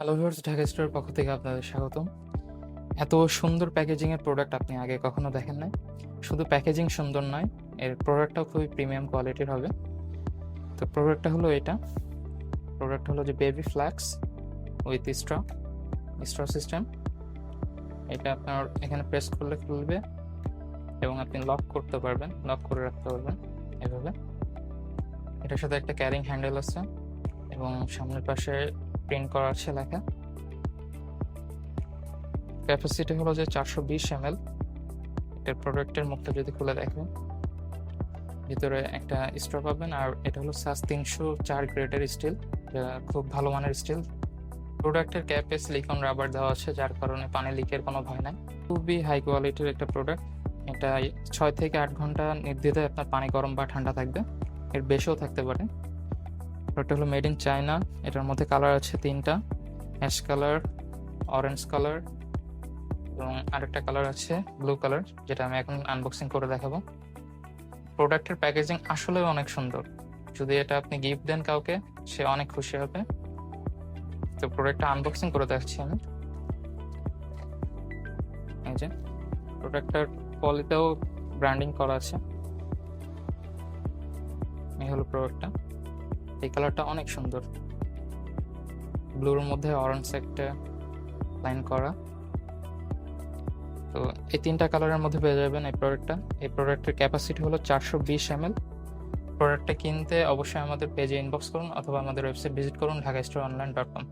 Hello viewers, Dhaka স্টোরের পক্ষ থেকে আপনাদের স্বাগতম। এত সুন্দর প্যাকেজিং এর প্রোডাক্ট আপনি আগে কখনো দেখেন নাই। শুধু প্যাকেজিং সুন্দর নয়, এর প্রোডাক্টটাও খুবই প্রিমিয়াম কোয়ালিটির হবে। তো প্রোডাক্টটা হলো এটা। প্রোডাক্ট হলো যে baby flax with straw system. এটা আপনার এখানে প্রেস করলে খুলবে এবং আপনি লক করতে পারবেন, লক করে রাখতে পারবেন এভাবে। এটার সাথে একটা ক্যারিং হ্যান্ডেল আছে এবং সামনের পাশে প্রিন্ট করা আছে লেখা। ক্যাপাসিটি হলো যে 420 ml। এটার প্রোডাক্টের মুখটা যদি খুলে দেখেন, ভিতরে একটা স্ট্র পাবেন, আর এটা হলো সাস 304 গ্রেডের স্টিল, যা খুব ভালো মানের স্টিল। প্রোডাক্টের ক্যাপে সিলিকন রাবার দেওয়া আছে, যার কারণে পানি লিকের কোনো ভয় নাই। খুবই হাই কোয়ালিটির একটা প্রোডাক্ট। এটা 6 থেকে 8 ঘন্টা নির্দ্বিধায় আপনার পানি গরম বা ঠান্ডা থাকবে, এর বেশিও থাকতে পারে। প্রোডাক্টটা হলো মেড ইন চায়না। এটার মধ্যে কালার আছে 3টা, অ্যাশ কালার, অরেঞ্জ কালার এবং আরেকটা কালার আছে ব্লু কালার, যেটা আমি এখন আনবক্সিং করে দেখাবো। প্রোডাক্টের প্যাকেজিং আসলে অনেক সুন্দর। যদি এটা আপনি গিফট দেন কাউকে, সে অনেক খুশি হবে। তো প্রোডাক্টটা আনবক্সিং করে দেখাচ্ছি আমি। এই যে প্রোডাক্টটার পলিতেও ব্র্যান্ডিং করা আছে। এই হলো প্রোডাক্টটা। এই কালারটা অনেক সুন্দর, ব্লুর মধ্যে অরেঞ্জ একটা লাইন করা। তো এই 3টা কালারের মধ্যে পেয়ে যাবেন এই প্রোডাক্টটা। এই প্রোডাক্টের ক্যাপাসিটি হলো 420 ml। প্রোডাক্টটা কিনতে অবশ্যই আমাদের পেজে ইনবক্স করুন অথবা আমাদের ওয়েবসাইট ভিজিট করুন ঢাকাস্টোরঅনলাইন.com।